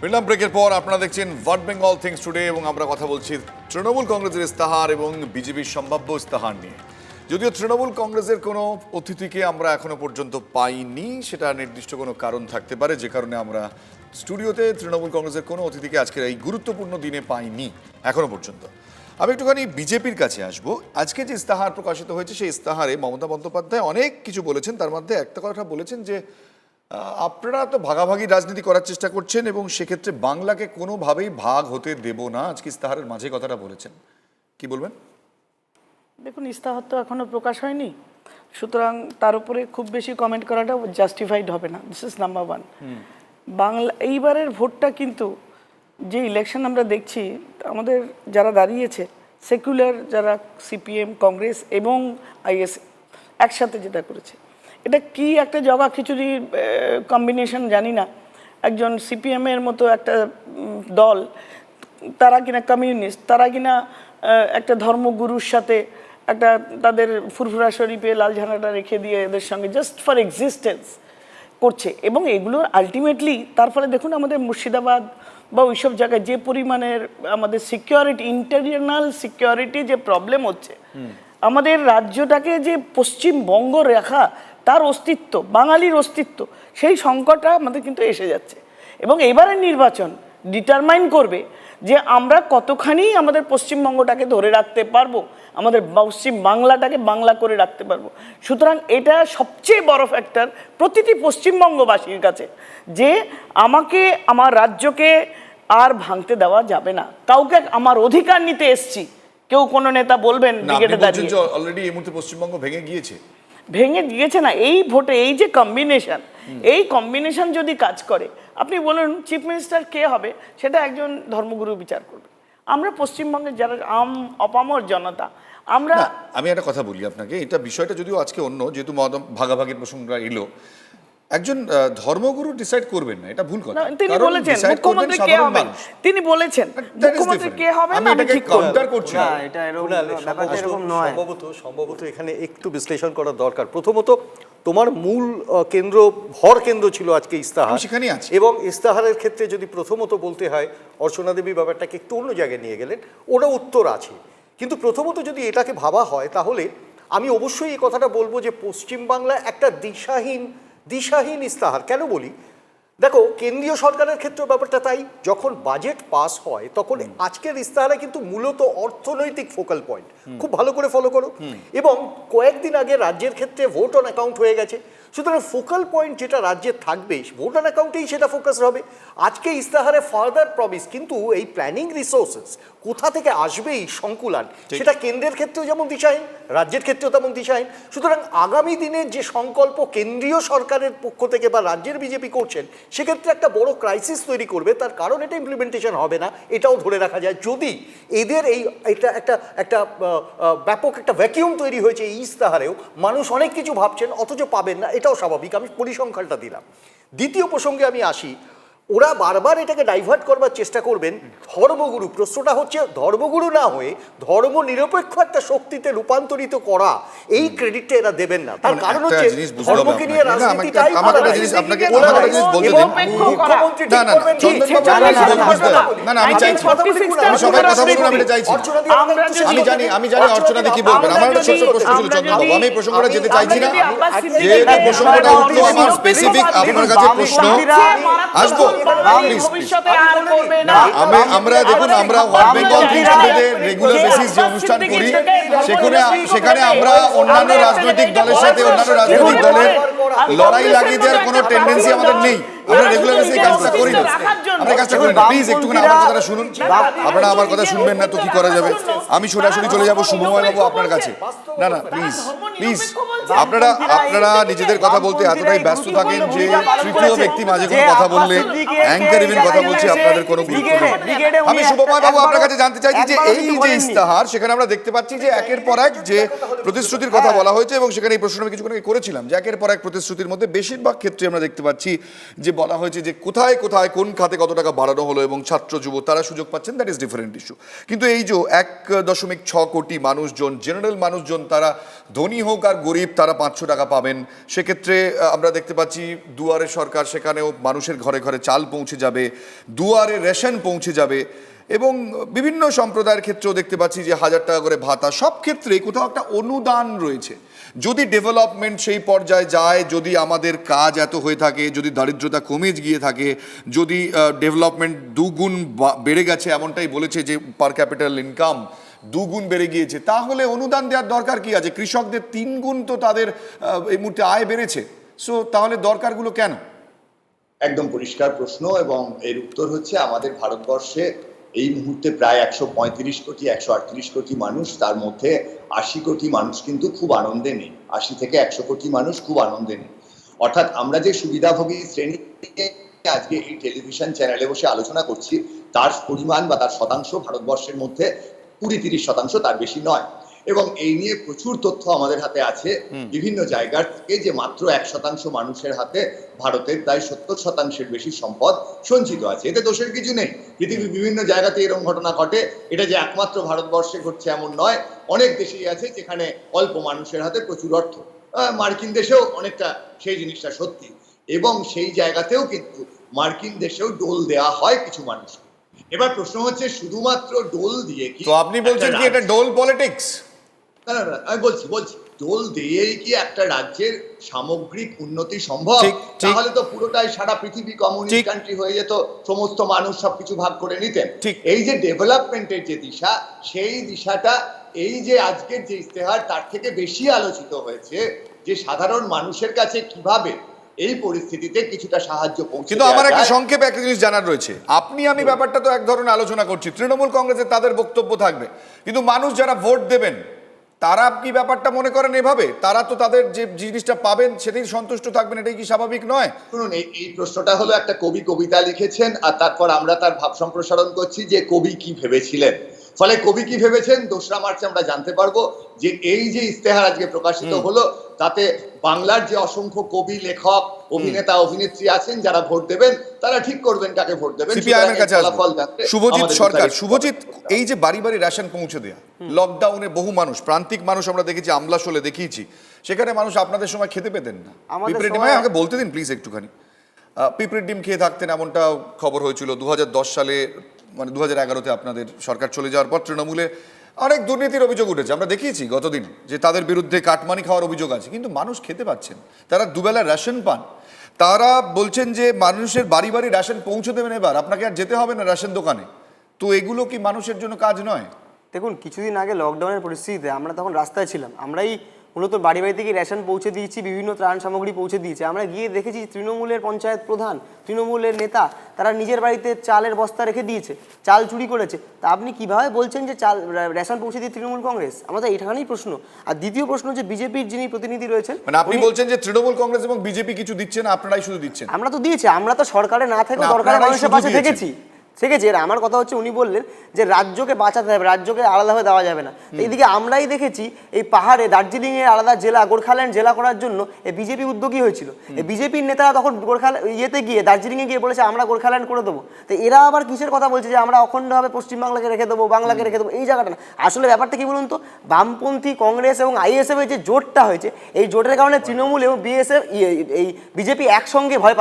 ফিরলাম ব্রেকের পর আপনারা দেখছেন ওয়াট বেঙ্গল থিংস টুডে এবং আমরা কথা বলছি তৃণমূল কংগ্রেসের ইস্তাহার এবং বিজেপির সম্ভাব্য ইস্তাহার নিয়ে। যদিও তৃণমূল কংগ্রেসের কোনো অতিথিকে আমরা এখনো পর্যন্ত পাইনি, সেটা নির্দিষ্ট কোনো কারণ থাকতে পারে যে কারণে আমরা স্টুডিওতে তৃণমূল কংগ্রেসের কোনো অতিথিকে আজকের এই গুরুত্বপূর্ণ দিনে পাইনি এখনো পর্যন্ত। আমি একটুখানি বিজেপির কাছে আসবো। আজকে যে ইস্তাহার প্রকাশিত হয়েছে সেই ইস্তাহারে মমতা বন্দ্যোপাধ্যায় অনেক কিছু বলেছেন, তার মধ্যে একটা কথা বলেছেন যে আপনারা তো ভাগাভাগি রাজনীতি করার চেষ্টা করছেন এবং সেক্ষেত্রে বাংলাকে কোনোভাবেই ভাগ হতে দেব না। আজকে ইস্তাহারের মাঝে কথাটা বলেছেন, কি বলবেন? দেখুন, ইস্তাহার তো এখনো প্রকাশ হয়নি, সুতরাং তার উপরে খুব বেশি কমেন্ট করাটা জাস্টিফাইড হবে না। This is number one. Bangla এইবারের ভোটটা কিন্তু যে ইলেকশন আমরা দেখছি, আমাদের যারা দাঁড়িয়েছে সেকুলার, যারা সিপিএম, কংগ্রেস এবং আইএস একসাথে যেটা করেছে, এটা কি একটা জগা খিচুড়ির কম্বিনেশন জানি না। একজন সিপিএমের মতো একটা দল, তারা কিনা কমিউনিস্ট, তারা কিনা একটা ধর্মগুরুর সাথে একটা তাদের ফুরফুরা শরীফে লাল ঝান্ডাটা রেখে দিয়ে এদের সঙ্গে জাস্ট ফর এক্সিস্টেন্স করছে। এবং এগুলোর আলটিমেটলি তার ফলে দেখুন আমাদের মুর্শিদাবাদ বা ওইসব জায়গায় যে পরিমাণের আমাদের সিকিউরিটি, ইন্টারনাল সিকিউরিটি যে প্রবলেম হচ্ছে, আমাদের রাজ্যটাকে যে পশ্চিমবঙ্গ রেখা, তার অস্তিত্ব, বাঙালির অস্তিত্ব, সেই সংকটটা আমাদের কিন্তু এসে যাচ্ছে। এবং এবারের নির্বাচন ডিটারমাইন করবে যে আমরা কতখানি আমাদের পশ্চিমবঙ্গটাকে ধরে রাখতে পারবো, আমাদের পশ্চিম বাংলাটাকে বাংলা করে রাখতে পারবো। সুতরাং এটা সবচেয়ে বড় ফ্যাক্টর প্রতিটি পশ্চিমবঙ্গবাসীর কাছে, যে আমাকে, আমার রাজ্যকে আর ভাঙতে দেওয়া যাবে না। কাউকে আমার অধিকার নিতে এসছি, কেউ কোনো নেতা বলবেন ব্রিগেডে দাঁড়িয়ে অলরেডি এই মুহূর্তে পশ্চিমবঙ্গ ভেঙে গিয়েছে। ভেঙে দিয়েছে না, এই ভোটে এই যে কম্বিনেশন, এই কম্বিনেশন যদি কাজ করে, আপনি বলুন চিফ মিনিস্টার কে হবে, সেটা একজন ধর্মগুরু বিচার করবে। আমরা পশ্চিমবঙ্গের যারা অপামর জনতা, আমরা আমি একটা কথা বলি আপনাকে, এটা বিষয়টা যদিও আজকে অন্য, যেহেতু ভাগাভাগির প্রসঙ্গটা এলো, একজন ধর্মগুরু ডিসাইড করবেন না, এটা ভুল কথা। তিনি বলেছেন মুখ্যমন্ত্রী কে হবে, তিনি বলেছেন মুখ্যমন্ত্রী কে হবে না, আমি ঠিক কাউন্টার করছি না। এটা এরকম নয়। সম্ভবত এখানে একটু বিশ্লেষণ করা দরকার। প্রথমত তোমার মূল কেন্দ্র, ভর কেন্দ্র ছিল আজকে ইস্তাহার, সেখানেই আছে। এবং ইস্তাহারের ক্ষেত্রে যদি প্রথমত বলতে হয়, অর্চনা দেবী ব্যাপারটাকে একটু অন্য জায়গায় নিয়ে গেলেন, ওটা উত্তর আছে। কিন্তু প্রথমত যদি এটাকে ভাবা হয়, তাহলে আমি অবশ্যই এই কথাটা বলবো যে পশ্চিমবাংলা একটা দিশাহীন ইস্তাহার। কেন বলি, দেখো কেন্দ্রীয় সরকারের ক্ষেত্রে ব্যাপারটা তাই, যখন বাজেট পাস হয় তখন আজকের ইস্তাহারে কিন্তু মূলত অর্থনৈতিক ফোকাল পয়েন্ট, খুব ভালো করে ফলো করো। এবং কয়েকদিন আগে রাজ্যের ক্ষেত্রে ভোট অন অ্যাকাউন্ট হয়ে গেছে, সুতরাং ফোকাল পয়েন্ট যেটা রাজ্যের থাকবে ভোট অন অ্যাকাউন্টেই সেটা ফোকাস হবে। আজকে ইস্তাহারে ফার্দার প্রমিস, কিন্তু এই প্ল্যানিং রিসোর্সেস কোথা থেকে আসবে, এই সংকুলান, সেটা কেন্দ্রের ক্ষেত্রেও যেমন দিশাহীন, রাজ্যের ক্ষেত্রেও তেমন দিশাহীন। সুতরাং আগামী দিনের যে সংকল্প কেন্দ্রীয় সরকারের পক্ষ থেকে বা রাজ্যের বিজেপি করছেন, সেক্ষেত্রে একটা বড় ক্রাইসিস তৈরি করবে। তার কারণ এটা ইমপ্লিমেন্টেশন হবে না, এটাও ধরে রাখা যায়। যদি এদের এটা একটা ব্যাপক একটা ভ্যাকিউম তৈরি হয়েছে এই ইস্তাহারেও, মানুষ অনেক কিছু ভাবছেন অথচ পাবেন না, এটাও স্বাভাবিক। আমি পরিসংখ্যানটা দিলাম। দ্বিতীয় প্রসঙ্গে আমি আসি, ওরা বারবার এটাকে ডাইভার্ট করবার চেষ্টা করবেন ধর্মগুরু। প্রশ্নটা হচ্ছে ধর্মগুরু না হয়ে ধর্ম নিরপেক্ষ একটা শক্তিতে রূপান্তরিত করা, এই ক্রেডিটটা এরা দেবেন না। তার কারণ হচ্ছে ধর্মকে নিয়ে রাজনীতিটাই আমি জানি অর্চনাদি কি বলবেন। আমার একটা ছোট্ট প্রশ্ন ছিল চন্দ্রবাবু, আমি প্রসঙ্গটা যেতে চাইছি না, যে প্রসঙ্গটা উঠলো আমার স্পেসিফিক আপনার কাছে প্রশ্ন আসবো। আমরা দেখুন, আমরা what Bengal thinks today regular basis যে অনুষ্ঠান করি, সেখানে আমরা অন্যান্য রাজনৈতিক দলের সাথে অন্যান্য রাজনৈতিক দলের লড়াই লাগিয়ে দেওয়ার কোনো টেন্ডেন্সি আমাদের নেই। আমরা রেগুলার বেসিস কাজটা করি না, আমরা কাজটা করি না। প্লিজ একটুখানি আমার কথাটা শুনুন। আপনারা আমার কথা শুনবেন না তো কি করা যাবে? আমি সরাসরি চলে যাবো শুভময় বাবু আপনার কাছে। না প্লিজ প্লিজ, আপনারা নিজেদের কথা বলতে এতটাই ব্যস্ত থাকেন যে তৃতীয় ব্যক্তি মাঝে কোনো কথা বললে, অ্যাঙ্কার ইভেন কথা বলছে, আপনাদের কোনো গুরুত্ব নেই। আমি শুভময় বাবু আপনার কাছে জানতে চাইছি যে এই যে ইস্তাহার, সেখানে আমরা দেখতে পাচ্ছি যে একের পর এক যে প্রতিশ্রুতির কথা বলা হয়েছে, এবং সেখানে এই প্রশ্ন আমি কিছুক্ষণ আগে করেছিলাম যে একের পর এক প্রতিশ্রুতির মধ্যে বেশিরভাগ ক্ষেত্রে আমরা দেখতে পাচ্ছি যে বলা হয়েছে যে কোথায় কোথায় কোন খাতে কত টাকা বাড়ানো হলো এবং ছাত্র যুব তারা সুযোগ পাচ্ছেন, দ্যাট ইজ ডিফারেন্ট ইস্যু। কিন্তু এই যে 1.6 কোটি মানুষজন, জেনারেল মানুষজন, তারা ধনী হোক আর গরিব, তারা 500 টাকা পাবেন। সেক্ষেত্রে আমরা দেখতে পাচ্ছি দুয়ারে সরকার, সেখানেও মানুষের ঘরে ঘরে চাল পৌঁছে যাবে, দুয়ারে রেশন পৌঁছে যাবে, এবং বিভিন্ন সম্প্রদায়ের ক্ষেত্রেও দেখতে পাচ্ছি যে 1000 টাকা করে ভাতা। সব ক্ষেত্রেই কোথাও একটা অনুদান রয়েছে। যদি ডেভেলপমেন্ট সেই পর্যায়ে যায়, যদি আমাদের কাজ এত হয়ে থাকে, যদি দারিদ্রতা কমে গিয়ে থাকে, যদি ডেভেলপমেন্ট দুগুণ বেড়ে গেছে, এমনটাই বলেছে যে পার ক্যাপিটাল ইনকাম দুগুণ বেড়ে গিয়েছে, তাহলে অনুদান দেওয়ার দরকার কি আছে? কৃষকদের 3 গুণ তো তাদের এই মুহূর্তে আয় বেড়েছে। সো তাহলে দরকারগুলো কেন? একদম পরিষ্কার প্রশ্ন, এবং এর উত্তর হচ্ছে আমাদের ভারতবর্ষে এই মুহূর্তে প্রায় 135 কোটি 138 কোটি মানুষ, তার মধ্যে 80 কোটি মানুষ কিন্তু খুব আনন্দে নেই। 80 থেকে 100 কোটি মানুষ খুব আনন্দে নেই। অর্থাৎ আমরা যে সুবিধাভোগী শ্রেণী আজকে এই টেলিভিশন চ্যানেলে বসে আলোচনা করছি, তার পরিমাণ বা তার শতাংশ ভারতবর্ষের মধ্যে 20-30%, তার বেশি নয়। এবং এই নিয়ে প্রচুর তথ্য আমাদের হাতে আছে বিভিন্ন জায়গার থেকে, যে মাত্র 1% মানুষের হাতে ভারতের প্রায় 70%-এর বেশি সম্পদ সঞ্চিত আছে। এতে দোষের কিছু নেই। পৃথিবীর বিভিন্ন জায়গাতে এরকম ঘটনা ঘটে। এটা যে একমাত্র ভারতবর্ষে ঘটছে এমন নয়, অনেক দেশেই আছে যেখানে অল্প মানুষের হাতে প্রচুর অর্থ। মার্কিন দেশেও অনেকটা সেই জিনিসটা সত্যি, এবং সেই জায়গাতেও কিন্তু মার্কিন দেশেও ডোল দেওয়া হয় কিছু মানুষকে। এবার প্রশ্ন হচ্ছে শুধুমাত্র ডোল দিয়ে কি, তো আপনি বলছেন কি এটা ডোল পলিটিক্স? না না না, আমি বলছি ডোল দিয়েই কি একটা রাজ্যের সামগ্রিক উন্নতি সম্ভব? ঠিক, ঠিক। তাহলে তো পুরোটাই সারা পৃথিবী কমিউনিস্ট ঠিক। কান্ট্রি হয়ে যেত, সমস্ত মানুষ সবকিছু ভাগ করে নিতেন। ঠিক। এই যে ডেভেলপমেন্টের যে দিশা, সেই দিশাটা এই যে আজকের যে ইস্তেহার, তার থেকে বেশি আলোচিত হয়েছে যে সাধারণ মানুষের কাছে কিভাবে এই পরিস্থিতিতে কিছুটা সাহায্য পৌঁছে কিন্তু দেওয়া আমার একটা যায়। সংক্ষেপে একটা জিনিস জানার রয়েছে। আমি ব্যাপারটা তো এক ধরনের আলোচনা করছি, তৃণমূল কংগ্রেসের তাদের বক্তব্য থাকবে, কিন্তু মানুষ যারা ভোট দেবেন তারা কি ব্যাপারটা মনে করেন এভাবে? তারা তো তাদের যে জিনিসটা পাবেন সেটাই সন্তুষ্ট থাকবেন, এটাই কি স্বাভাবিক নয়? শুনুন, এই প্রশ্নটা হলো একটা কবি কবিতা লিখেছেন, আর তারপর আমরা তার ভাব সম্প্রসারণ করছি যে কবি কি ভেবেছিলেন। ফলে কবি কি ভেবেছেন 2রা মার্চে আমরা জানতে পারবো। যে এই যে ইস্তেহার আজকে প্রকাশিত হলো, তাতে বাংলার যে অসংখ্য কবি, লেখক, অভিনেতা, অভিনেত্রী আছেন, যারা ভোট দেবেন তারা ঠিক করবেন কাকে ভোট দেবেন। সিপিআইএমের কাছে আসবো। ফলাফল জানতে শুভজিৎ আমাদের সরকার, বিস্তারিত শুভজিৎ, করতে হবে। এই যে বাড়ি বাড়ি রেশন পৌঁছে দেয়া, লকডাউনে বহু মানুষ, প্রান্তিক মানুষ আমরা দেখেছি, আমলাশোলে দেখিয়েছি, সেখানে মানুষ আপনাদের সময় খেতে পেতেন না। পিঁপড়ের ডিম, আমাকে বলতে দিন প্লিজ একটুখানি। পিঁপড়ের ডিম খেয়ে থাকতেন, এমনটা খবর হয়েছিল 2010 সালে, মানে 2011-তে আপনাদের সরকার চলে যাওয়ার পর তৃণমূলে অনেক দুর্নীতির অভিযোগ উঠেছে। আমরা দেখিয়েছি গতদিন যে তাদের বিরুদ্ধে কাটমানি খাওয়ার অভিযোগ আছে, কিন্তু মানুষ খেতে পাচ্ছেন, তারা দুবেলা রেশন পান। তারা বলছেন যে মানুষের বাড়ি বাড়ি রেশন পৌঁছে দেবেন, এবার আপনাকে আর যেতে হবে না রেশন দোকানে। তো এগুলো কি মানুষের জন্য কাজ নয়? দেখুন, কিছুদিন আগে লকডাউনের পরিস্থিতিতে আমরা তখন রাস্তায় ছিলাম, আমরাই মূলত বাড়ি বাড়ি থেকে রেশন পৌঁছে দিয়েছি, বিভিন্ন ত্রাণ সামগ্রী পৌঁছে দিয়েছি। আমরা গিয়ে দেখেছি তৃণমূলের পঞ্চায়েত প্রধান, তৃণমূলের নেতা, তারা নিজের বাড়িতে চালের বস্তা রেখে দিয়েছে, চাল চুরি করেছে। তা আপনি কিভাবে বলছেন যে রেশন পৌঁছে দিয়ে তৃণমূল কংগ্রেস? আমাদের এইখানেই প্রশ্ন। আর দ্বিতীয় প্রশ্ন, যে বিজেপির যিনি প্রতিনিধি রয়েছেন, মানে আপনি বলছেন যে তৃণমূল কংগ্রেস এবং বিজেপি কিছু দিচ্ছে না, আপনারাই শুধু দিচ্ছেন? আমরা তো দিয়েছি, আমরা তো সরকারে না থেকেও না, দরকারে আপনারাই মানুষের শুধু পাশে দিয়েছেন। থেকেছি। ঠিক আছে, এর আমার কথা হচ্ছে, উনি বললেন যে রাজ্যকে বাঁচাতে হবে, রাজ্যকে আলাদাভাবে দেওয়া যাবে না। তো এইদিকে আমরাই দেখেছি এই পাহাড়ে দার্জিলিংয়ে আলাদা জেলা, গোর্খাল্যান্ড জেলা করার জন্য এই বিজেপি উদ্যোগী হয়েছিল। এই বিজেপির নেতারা তখন ইয়েতে গিয়ে, দার্জিলিংয়ে গিয়ে বলেছে আমরা গোর্খাল্যান্ড করে দেবো। তো এরা আবার কিসের কথা বলছে যে আমরা অখণ্ডভাবে পশ্চিমবাংলাকে রেখে দেবো, বাংলাকে রেখে দেবো? এই জায়গাটা না, আসলে ব্যাপারটা কি বলুন তো, বামপন্থী কংগ্রেস এবং আইএসএফ এর যে জোটটা হয়েছে, এই জোটের কারণে তৃণমূল এবং বিএসএফ, এই বিজেপি একসঙ্গে ভয়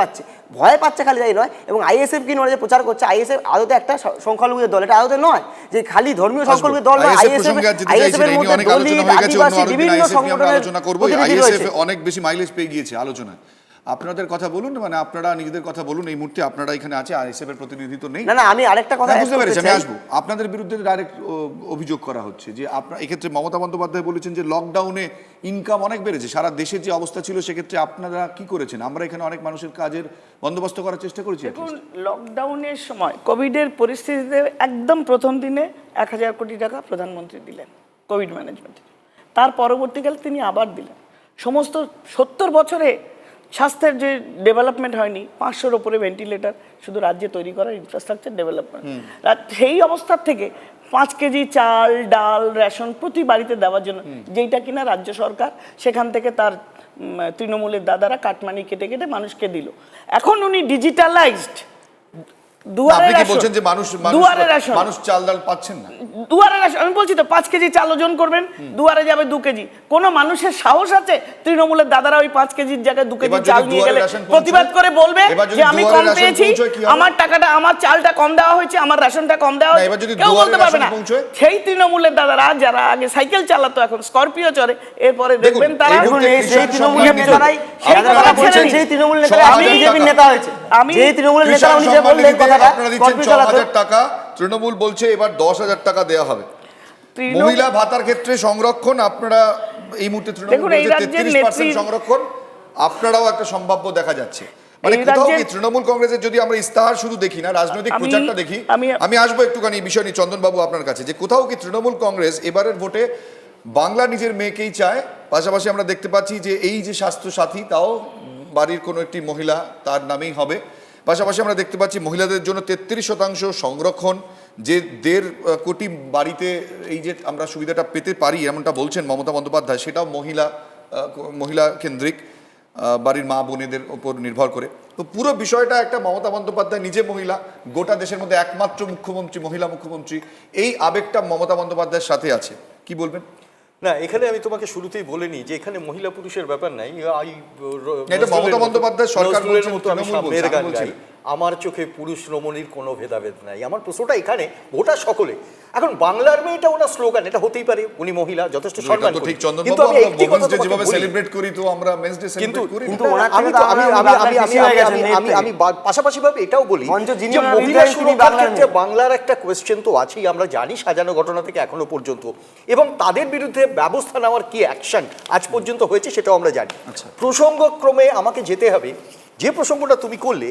পাচ্ছে খালি তাই নয়, এবং আইএসএফ কি নয় যে প্রচার করছে, আইএসএফ আদতে একটা সংখ্যালঘুদের দল, এটা আদতে নয় যে খালি ধর্মীয় সংখ্যালঘুদের দল নয়। আইএসএফ এর মধ্যে দলিত, আদিবাসী, বিভিন্ন সংগঠনের প্রতিনিধি রয়েছে। অনেক বেশি মাইলেজ পেয়ে গিয়েছে আলোচনা। আপনাদের কথা বলুন, মানে আপনারা নিজেদের কথা বলুন। এই মুহূর্তে আপনারা এখানে আছে, আইএসএফ এর প্রতিনিধি তো নেই। না, আমি আরেকটা কথা বুঝতে পেরেছি, আমি আসবো। আপনাদের বিরুদ্ধে ডাইরেক্ট অভিযোগ করা হচ্ছে যে আপনারা এক্ষেত্রে, মমতা বন্দ্যোপাধ্যায় বলেছেন যে লকডাউনে ইনকাম অনেক বেড়েছে, সারা দেশের যে অবস্থা ছিল সেক্ষেত্রে আপনারা কি করেছেন? আমরা এখানে অনেক মানুষের কাজের বন্দোবস্ত করার চেষ্টা করেছি। দেখুন, লকডাউনের সময় কোভিডের পরিস্থিতিতে একদম প্রথম দিনে 1000 কোটি টাকা প্রধানমন্ত্রী দিলেন কোভিড ম্যানেজমেন্টে। তার পরবর্তীকালে তিনি আবার দিলেন। সমস্ত 70 বছরে স্বাস্থ্যের যে ডেভেলপমেন্ট হয়নি, 500-র ওপরে ভেন্টিলেটর শুধু রাজ্যে তৈরি করার ইনফ্রাস্ট্রাকচার ডেভেলপমেন্ট। সেই অবস্থার থেকে 5 কেজি চাল, ডাল, রেশন প্রতি বাড়িতে দেওয়ার জন্য, যেইটা কিনা রাজ্য সরকার সেখান থেকে তার তৃণমূলের দাদারা কাটমানি কেটে কেটে মানুষকে দিল। এখন উনি ডিজিটালাইজড আপনি কি বলছেন যে দুয়ারে রেশন, মানুষ চাল ডাল পাচ্ছেন না? দুয়ারে রেশন, আমি বলছি তো 5 কেজি চাল ওজন করবেন, দুয়ারে যাবে 2 কেজি। কোন মানুষের সাহস আছে তৃণমূলের দাদারা ওই 5 কেজির জায়গায় 2 কেজি এবার যদি চাল নিয়ে দুয়ারে গেলে রেশন প্রতিবাদ করে বলবে এবার যদি যে আমি দুয়ারে কম রেশন পেয়েছি, পৌঁছয় কি হবে? আমার টাকাটা, আমার চালটা কম দেওয়া হয়েছে, আমার রেশনটা কম দেওয়া না, হয়েছে, এবার যদি কেউ দুয়ারে বলতে পারবে রেশন না। পৌঁছয়? সেই তৃণমূলের দাদারা যারা আগে সাইকেল চালাতো এখন স্করপিও চড়ে, এরপরে দেখবেন তারা এই মুহূর্তে সেই তৃণমূলের নেতারাই সেই আপনারা কথা বলছেন, ছেড়ে সেই তৃণমূলের দিন। নেতারা আমি- বিজেপির নেতা হয়েছে, আমি- যে তৃণমূলের নেতারা কিষাণ উনি যে সম্মান বললেন নিধিতে কথাটা আপনারা দিচ্ছেন স্করপিও চালাতো। 6,000 টাকা, তৃণমূল বলছে এবার 10,000 টাকা দেওয়া হবে। মহিলা ভাতার ক্ষেত্রে সংরক্ষণ আপনারা এই মুহূর্তে তৃণমূল দেখুন, এই বলছে রাজ্যের 33% নেত্রীর- সংরক্ষণ, আপনারাও একটা সম্ভাব্য দেখা যাচ্ছে। মানে এই কোথাও কি রাজ্যের- তৃণমূল কংগ্রেসের যদি আমরা ইস্তাহার শুধু দেখি না, রাজনৈতিক আমি- প্রচারটা দেখি, আমি- আমি আসবো একটুখানি এই বিষয় নিয়ে চন্দনবাবু আপনার কাছে, যে কোথাও কি তৃণমূল কংগ্রেস এবারের ভোটে বাংলা নিজের মেয়েকেই চায়, পাশাপাশি আমরা দেখতে পাচ্ছি যে এই যে স্বাস্থ্য সাথী তাও বাড়ির কোনো একটি মহিলা তার নামেই হবে, পাশাপাশি আমরা দেখতে পাচ্ছি মহিলাদের জন্য 33% সংরক্ষণ, যে 1.5 কোটি বাড়িতে এই যে আমরা সুবিধাটা পেতে পারি এমনটা বলছেন মমতা বন্দ্যোপাধ্যায়, সেটাও মহিলা কেন্দ্রিক, বাড়ির মা বোনেদের ওপর নির্ভর করে। তো পুরো বিষয়টা একটা মমতা বন্দ্যোপাধ্যায় নিজে মহিলা, গোটা দেশের মধ্যে একমাত্র মুখ্যমন্ত্রী, মহিলা মুখ্যমন্ত্রী, এই আবেগটা মমতা বন্দ্যোপাধ্যায়ের সাথে আছে, কি বলবেন? না, এখানে আমি তোমাকে শুরুতেই বলিনি যে এখানে মহিলা পুরুষের ব্যাপার নাই। এটা মমতা বন্দ্যোপাধ্যায় সরকার নজরুলের বলছেন, মতো আমি তৃণমূল সামনের বলছে, গান আমি গাই, বলছি। আমার চোখে পুরুষ রমণীর কোনো ভেদাভেদ নাই। আমার প্রশ্নটা এখানে গোটা সকলে, এখন বাংলার মেয়েটা ওনার স্লোগান, এটা হতেই পারে উনি মহিলা, যথেষ্ট এটা সম্মান তো করি। ঠিক চন্দনবাবু, কিন্তু আমি আমরা একটি কথা Women's Day তোমাকে যেভাবে বলি, সেলিব্রেট করি, তো আমরা মেন্স ডে সেলিব্রেট করি না? কিন্তু ওনার আমি থেকে তো আমরা বাংলার পিছিয়ে হয়ে গেছেন এর থেকে। আমি পাশাপাশি ভাবে এটাও বলি মঞ্চ যিনি যে ওনার মহিলা বিধায়ক তিনি সুরক্ষার বাংলার ক্ষেত্রে মেয়ে। বাংলার একটা কোয়েশ্চেন তো আছেই, আমরা জানি সাজানো ঘটনা থেকে এখনো পর্যন্ত, এবং তাদের বিরুদ্ধে ব্যবস্থা নেওয়ার কি অ্যাকশন আজ পর্যন্ত হয়েছে সেটাও আমরা জানি। প্রসঙ্গক্রমে আমাকে যেতে হবে, যে প্রসঙ্গটা তুমি করলে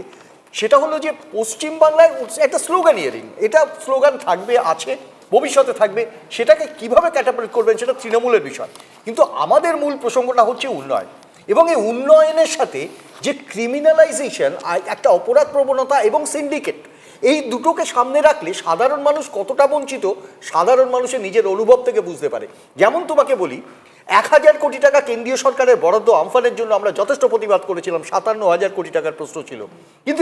সেটা হলো যে পশ্চিম বাংলায় একটা স্লোগান ইয়ারিং, এটা স্লোগান থাকবে, আছে, ভবিষ্যতে থাকবে, সেটাকে কিভাবে ক্যাটাপল্ট করবেন সেটা তৃণমূলের বিষয়। কিন্তু আমাদের মূল প্রসঙ্গটা হচ্ছে উন্নয়ন, এবং এই উন্নয়নের সাথে যে ক্রিমিনালাইজেশন, একটা অপরাধ প্রবণতা এবং সিন্ডিকেট, এই দুটোকে সামনে রাখলে সাধারণ মানুষ কতটা বঞ্চিত সাধারণ মানুষের নিজের অনুভব থেকে বুঝতে পারে। যেমন তোমাকে বলি, 1,000 কোটি টাকা কেন্দ্রীয় সরকারের বরাদ্দ আমফানের জন্য আমরা যথেষ্ট প্রতিবাদ করেছিলাম, 57,000 কোটি টাকার প্রশ্ন ছিল, কিন্তু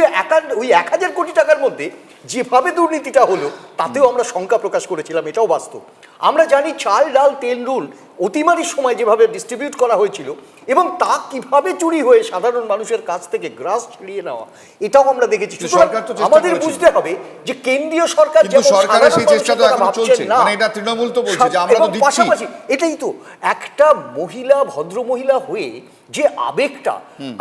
ওই 1,000 কোটি টাকার মধ্যে যেভাবে দুর্নীতিটা হলো তাতেও আমরা শঙ্কা প্রকাশ করেছিলাম, এটাও বাস্তব। আমরা জানি চাল, ডাল, তেল, নুন অতিমারির সময় যেভাবে ডিস্ট্রিবিউট করা হয়েছিল এবং তা কিভাবে চুরি হয়ে সাধারণ মানুষের কাছ থেকে গ্রাস ছিনিয়ে নেওয়া, এটাও আমরা দেখেছি। সরকার তো চেষ্টা আমাদের করেছিল। বুঝতে হবে যে কেন্দ্রীয় সরকার কিন্তু যেমন সরকারের সাধারণ সেই চেষ্টা তো মানুষের এখনো কথা চলছে, ভাবছেন না, মানে এটা তৃণমূল তো বলছে যে আমরা তো এবং দিচ্ছি। পাশাপাশি এটাই তো একটা মহিলা, ভদ্র মহিলা হয়ে যে আবেগটা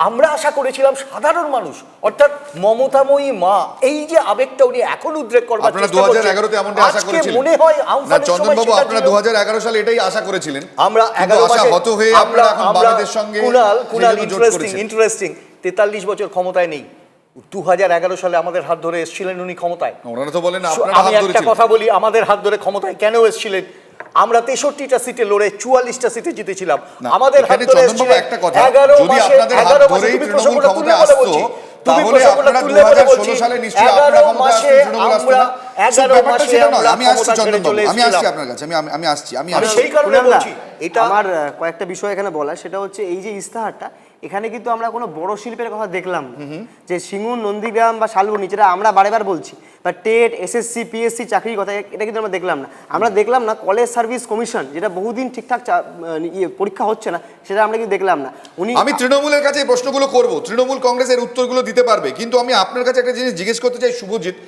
আমরা আশা করেছিলাম সাধারণ মানুষ, অর্থাৎ মমতাময়ী মা, এই যে আবেগটা উনি এখন উদ্রেক করবার আপনারা চেষ্টা করছেন, 2011-তে এমনটা আশা আজকে করেছিলেন? মনে হয় না আমফানের সময় চন্দনবাবু, সেটা আপনারা ছিল। 2011 সালে এটাই আশা করেছিলেন, আমরা কিন্তু 11 আশা মাসে হত হয়ে আপনারা এখন বামেদের সঙ্গে কুণাল সেই জন্য জোট করেছেন। ইন্টারেস্টিং 43 বছর ক্ষমতায় নেই, 2011 সালে আমাদের হাত ধরে এসেছিলেন উনি ক্ষমতায়। ওনারা তো বলেন আপনারা আমি হাত একটা ধরেছিলেন। কথা বলি, আমাদের হাত ধরে ক্ষমতায় কেন এসেছিলেন? আমরা 63টা সিটে লড়ে 44টা সিটে জিতেছিলাম। না, আমাদের হাত এখানে ধরে চন্দনবাবু এসেছিলেন একটা কথা, 11 যদি মাসে, আপনাদের হাত 11 মাসে ধরেই তুমি তৃণমূল প্রসঙ্গটা তুলে ক্ষমতায় বলে আসতো, বলছি, তাহলে আপনারা 2016 সালে নিশ্চয়ই আপনারা ক্ষমতায় আসতো, তৃণমূল আসতো না। 11 মাসে আমরা আমি আসছি চন্দনবাবু, আমি আসছি আপনার কাছে, আমি আসছি। আমি সেই কারণে কুণাল দা, বলছি এটা আমার কয়েকটা বিষয় এখানে বলা, সেটা হচ্ছে এই যে ইস্তাহারটা, এখানে কিন্তু আমরা কোনো বড় শিল্পের কথা দেখলাম না। যে সিঙ্গুর, নন্দীগ্রাম বা শালবনী, যেটা আমরা বারেবার বলছি, বা টেট, এসএসসি, পিএসসি চাকরির কথা, এটা কিন্তু আমরা দেখলাম না। আমরা দেখলাম না কলেজ সার্ভিস কমিশন, যেটা বহুদিন ঠিকঠাক পরীক্ষা হচ্ছে না, সেটা আমরা কিন্তু দেখলাম না। আমি তৃণমূলের কাছে এই প্রশ্নগুলো করব, তৃণমূল কংগ্রেসের উত্তরগুলো দিতে পারবে, কিন্তু আমি আপনার কাছে একটা জিনিস জিজ্ঞেস করতে চাই শুভজিৎ,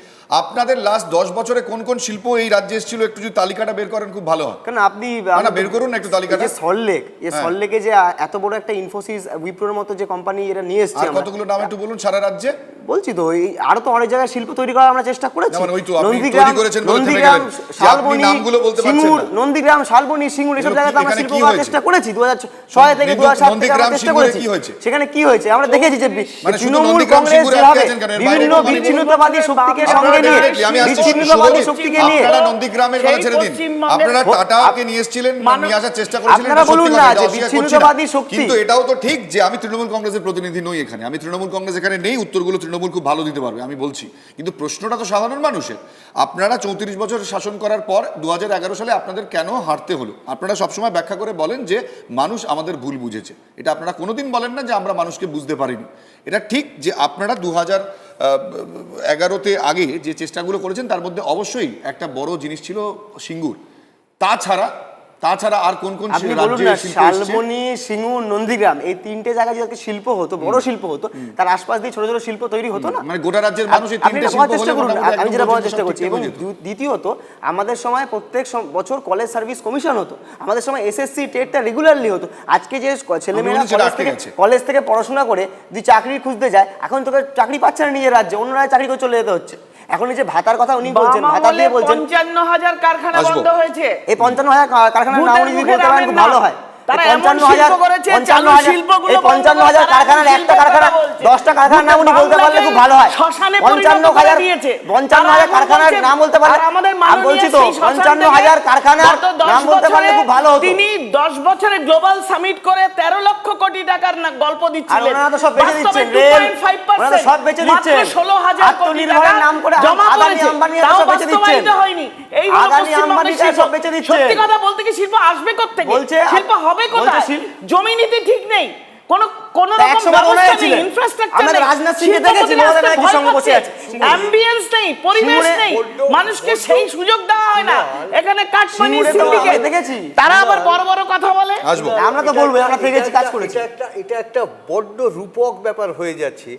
আপনাদের লাস্ট 10 বছরে কোন কোন শিল্প এই রাজ্যে এসেছিল, একটু যদি তালিকাটা বের করেন খুব ভালো হয়। কারণ আপনি বের করুন না একটু তালিকাটা। সল্টলেক, সল্টলেকে যে এত বড় একটা ইনফোসিস, উইপ্রোর মতো যে কোম্পানি এটা নিয়ে এসেছে, আর কতগুলো নাম একটু বলুন সারা রাজ্যে। বলছি তো, আরো তো অনেক জায়গায় শিল্প তৈরি করার আমরা চেষ্টা করেছি। যেমন ওই তো আপনি তৈরি করেছেন বলে থেমে গেলেন, যে আপনি নামগুলো বলতে পারছেন না। নন্দীগ্রাম, শালবনী, সিঙ্গুর, এসব জায়গাতে আমরা এখানে শিল্প কি করার হয়েছে? চেষ্টা করেছি 2006 থেকে 2007 থেকে নন্দীগ্রাম, আমরা চেষ্টা সিঙ্গুরে করেছি। কি হয়েছে? সেখানে কি হয়েছে আমরা দেখেছি যে মানে শুধু তৃণমূল নন্দীগ্রাম, কংগ্রেস সিঙ্গুরে যেভাবে আটকে আছেন কেন? এর বাইরে বিভিন্ন কোনো মানে নেই? বিচ্ছিন্নতাবাদী শক্তিকে আপনারা সঙ্গে নিয়ে, directly, আমি আসছি, বিচ্ছিন্নতাবাদী শুভজিৎ, শক্তিকে নিয়ে, আপনারা নন্দীগ্রামের কথা ছেড়ে দিন, আপনারা টাটাকে নিয়ে এসেছিলেন, নিয়ে আসার চেষ্টা করেছিলেন, আপনারা এটা সত্যি বলুন কথা, না এটা যে অস্বীকার করছি না। বিচ্ছিন্নতাবাদী শক্তি। কিন্তু এটাও তো ঠিক যে আমি তৃণমূল কংগ্রেসের প্রতিনিধি নই এখানে, আমি তৃণমূল কংগ্রেস এখানে নেই, উত্তরগুলো তৃণমূল তৃণমূল খুব ভালো দিতে পারবে, আমি বলছি, কিন্তু প্রশ্নটা তো সাধারণ মানুষের। আপনারা 34 বছর শাসন করার পর 2011 সালে আপনাদের কেন হারতে হলো? আপনারা সবসময় ব্যাখ্যা করে বলেন যে মানুষ আমাদের ভুল বুঝেছে। এটা আপনারা কোনোদিন বলেন না যে আমরা মানুষকে বুঝতে পারিনি। এটা ঠিক যে আপনারা 2011-তে আগে যে চেষ্টাগুলো করেছেন তার মধ্যে অবশ্যই একটা বড় জিনিস ছিল সিঙ্গুর। তাছাড়া আর কোন কোন আপনি বলুন না, শালবনী, সিঙ্গুর, নন্দীগ্রাম, এই 3টে জায়গায় যদি শিল্প হতো, বড় শিল্প হতো, তার আশপাশ দিয়ে ছোট ছোট শিল্প তৈরি হতো না? মানে গোটা রাজ্যের মানুষ এই 3টে শিল্প হলে আমি যেটা বলার চেষ্টা করছি। এবং দ্বিতীয়ত, আমাদের সময় প্রত্যেক বছর কলেজ সার্ভিস কমিশন হতো, আমাদের সময় এসএসসি টেটটা রেগুলারলি হতো। আজকে যে ছেলেমেয়েরা কলেজ থেকে পড়াশোনা করে যদি চাকরি খুঁজতে যায়, এখন তোকে চাকরি পাচ্ছে না নিজের রাজ্যে, অন্য রাজ্যে চাকরি করে চলে যেতে হচ্ছে। এখন এই যে ভাতার কথা উনি বলছেন, ভাতা দিয়ে বলছেন 55,000 কারখানা বন্ধ হয়েছে। এই 55,000 কারখানার নাম উনি বলতে পারেন, খুব ভালো হয়। তারা 55,000 কারখানার একটা কারখানা 10টা কারখানার নাম উনি বলতে পারলে খুব ভালো হয়। 55,000 কারখানার নাম বলতে পারলে, আমি বলছি তো 55,000 কারখানার নাম বলতে পারলে খুব ভালো হতো। তিনি 10 বছরে গ্লোবাল সামিট করে 13 লক্ষ কোটি টাকার না গল্প দিচ্ছিলেন। আর ওনারা তো সব বেচে দিচ্ছেন, ওনারা তো সব বেচে দিচ্ছেন, 16,000 কোটি টাকার নাম করে আদানি আম্বানি সব বেচে দিচ্ছেন। এই আদানি আম্বানি সব বেচে দিচ্ছেন। সত্যি কথা বলতে কি শিল্প আসবে কোথা থেকে? শিল্প হবে কোথায়? জমি নীতি ঠিক নেই, কোন রকম ব্যবস্থা নেই, ইনফ্রাস্ট্রাকচার নেই, রাজনাথ সিংকে দেখেছি ওদের একই সঙ্গে বসে আছে, অ্যাম্বিয়েন্স নেই, পরিবেশ নেই, মানুষকে সেই সুযোগ দেওয়া হয় না। এখানে কাঠমানি সিন্ডিকেট দেখেছি, তারা আবার বড় বড় কথা বলে। আমরা তো বলবো আমরা থেকেছি, কাজ করেছি। এটা একটা বড্ড রূপক ব্যাপার হয়ে যাচ্ছে।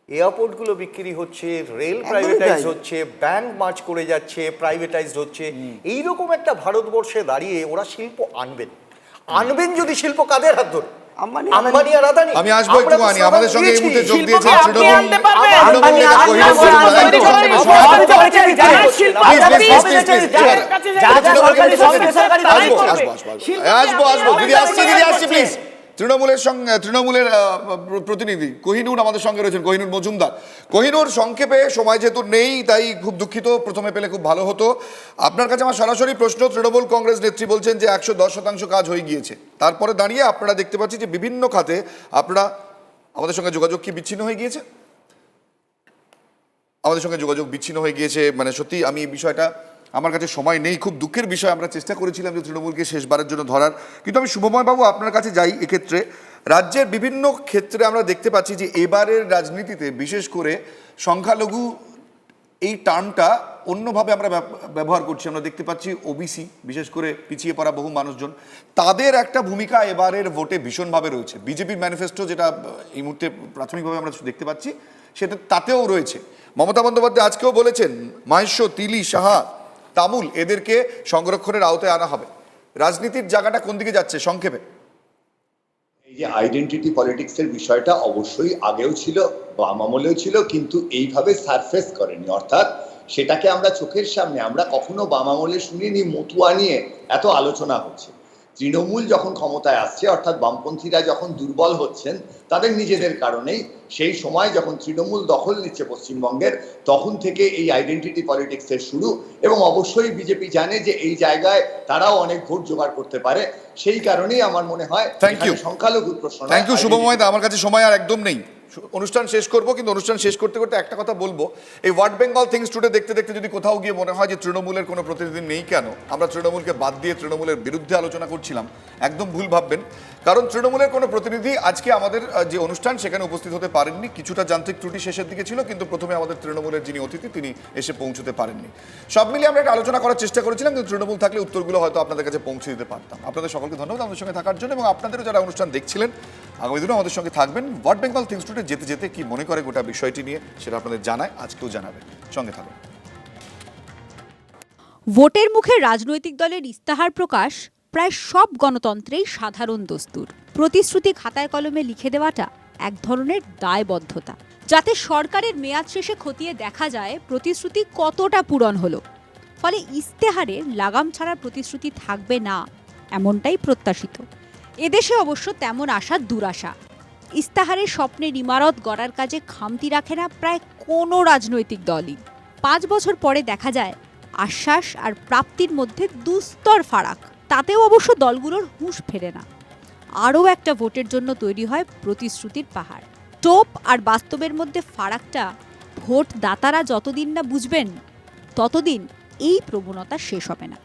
এয়ারপোর্ট গুলো বিক্রি হচ্ছে, রেল প্রাইভেটাইজ হচ্ছে, ব্যাংক মার্চ করে যাচ্ছে, প্রাইভেটাইজড হচ্ছে। এইরকম একটা ভারতবর্ষে দাঁড়িয়ে ওরা শিল্প আনবেন যদি শিল্প কাদের হাত ধরে? আম্বানি আর আদানি। আমি আসবো একটুখানি, আমাদের সঙ্গে এই মুহূর্তে যোগ দিয়েছে তৃণমূলের প্রতিনিধি কোহিনুর আমাদের সঙ্গে রয়েছেন, কোহিনুর মজুমদার। কোহিনুর, সংক্ষেপে সময় যেহেতু নেই তাই খুব দুঃখিত, প্রথমে পেলে খুব ভালো হতো। আপনার কাছে আমার সরাসরি প্রশ্ন, তৃণমূল কংগ্রেস নেত্রী বলছেন যে 110% কাজ হয়ে গিয়েছে, তারপরে দাঁড়িয়ে আপনারা দেখতে পাচ্ছি যে বিভিন্ন খাতে আপনারা, আমাদের সঙ্গে যোগাযোগ কি বিচ্ছিন্ন হয়ে গিয়েছে? আমাদের সঙ্গে যোগাযোগ বিচ্ছিন্ন হয়ে গিয়েছে, মানে সত্যি আমি এই বিষয়টা, আমার কাছে সময় নেই, খুব দুঃখের বিষয়। আমরা চেষ্টা করেছিলাম যে তৃণমূলকে শেষবারের জন্য ধরার, কিন্তু আমি শুভময় বাবু আপনার কাছে যাই। এক্ষেত্রে রাজ্যের বিভিন্ন ক্ষেত্রে আমরা দেখতে পাচ্ছি যে এবারের রাজনীতিতে বিশেষ করে সংখ্যালঘু এই টার্মটা অন্যভাবে আমরা ব্যবহার করছি। আমরা দেখতে পাচ্ছি ওবিসি, বিশেষ করে পিছিয়ে পড়া বহু মানুষজন, তাদের একটা ভূমিকা এবারের ভোটে ভীষণভাবে রয়েছে। বিজেপির ম্যানিফেস্টো যেটা এই মুহূর্তে প্রাথমিকভাবে আমরা দেখতে পাচ্ছি সেটা তাতেও রয়েছে। মমতা বন্দ্যোপাধ্যায় আজকেও বলেছেন মাহেশ্ব, তিলি, সাহা, তামুল এদেরকে সংরক্ষণের আওতায় আনা হবে। রাজনীতির জায়গাটা কোন দিকে যাচ্ছে সংক্ষেপে? এই যে আইডেন্টিটি পলিটিক্সের বিষয়টা অবশ্যই আগেও ছিল, বাম আমলেও ছিল, কিন্তু এইভাবে সারফেস করেনি। অর্থাৎ সেটাকে আমরা চোখের সামনে, আমরা কখনো বাম আমলে শুনিনি মতুয়া নিয়ে এত আলোচনা হচ্ছে। তৃণমূল যখন ক্ষমতায় আসছে, অর্থাৎ বামপন্থীরা যখন দুর্বল হচ্ছেন তাদের নিজেদের কারণেই, সেই সময় যখন তৃণমূল দখল নিচ্ছে পশ্চিমবঙ্গের, তখন থেকে এই আইডেন্টিটি পলিটিক্সের শুরু। এবং অবশ্যই বিজেপি জানে যে এই জায়গায় তারাও অনেক ভোট জোগাড় করতে পারে, সেই কারণেই আমার মনে হয় সংখ্যালঘুর প্রশ্ন। থ্যাংক ইউ শুভময় দা, আমার কাছে সময় আর একদম নেই, অনুষ্ঠান শেষ করব, কিন্তু অনুষ্ঠান শেষ করতে করতে একটা কথা বলবো। এই ওয়ার্ড বেঙ্গল থিংস টুডে দেখতে দেখতে যদি কোথাও গিয়ে মনে হয় যে তৃণমূলের কোনো প্রতিনিধি নেই, কেন আমরা তৃণমূলকে বাদ দিয়ে তৃণমূলের বিরুদ্ধে আলোচনা করছিলাম, একদম ভুল ভাববেন। কারণ তৃণমূলের কোনো প্রতিনিধি আজকে আমাদের যে অনুষ্ঠান সেখানে উপস্থিত হতে পারেননি। কিছুটা যান্ত্রিক ত্রুটি শেষের দিকে ছিল, কিন্তু প্রথমে আমাদের তৃণমূলের যিনি অতিথি তিনি এসে পৌঁছতে পারেননি। সব মিলিয়ে আমরা একটা আলোচনা করার চেষ্টা করেছিলাম, কিন্তু তৃণমূল থাকলে উত্তরগুলো হয়তো আপনাদের কাছে পৌঁছে দিতে পারতাম। আপনাদের সকলকে ধন্যবাদ আমাদের সঙ্গে থাকার জন্য, এবং আপনাদেরও যারা অনুষ্ঠান দেখছিলেন আগামী দিনও আমাদের সঙ্গে থাকবেন। ওয়ার্ড বেঙ্গল থিংস টুডে যেতে যেতে কি মনে করে গোটা বিষয়টি নিয়ে সেটা আপনাদের জানায়, আজকেও জানাবেন, সঙ্গে থাকুন। ভোটের মুখে রাজনৈতিক দলের ইস্তাহার প্রকাশ প্রায় সব গণতন্ত্রেই সাধারণ দস্তুর। প্রতিশ্রুতি খাতায় কলমে লিখে দেওয়াটা এক ধরনের দায়বদ্ধতা, যাতে সরকারের মেয়াদ শেষে খতিয়ে দেখা যায় প্রতিশ্রুতি কতটা পূরণ হলো। ফলে ইস্তেহারে লাগাম ছাড়ার প্রতিশ্রুতি থাকবে না, এমনটাই প্রত্যাশিত। এদেশে অবশ্য তেমন আশা দুরাশা। ইস্তাহারের স্বপ্নের ইমারত গড়ার কাজে খামতি রাখে না প্রায় কোনো রাজনৈতিক দলই। 5 বছর পরে দেখা যায় আশ্বাস আর প্রাপ্তির মধ্যে দুস্তর ফারাক। তাতেও অবশ্য দলগুলোর হুঁশ ফেরে না। আরও একটা ভোটের জন্য তৈরি হয় প্রতিশ্রুতির পাহাড়। টোপ আর বাস্তবের মধ্যে ফারাকটা ভোট দাতারা যতদিন না বুঝবেন ততদিন এই প্রবণতা শেষ হবে না।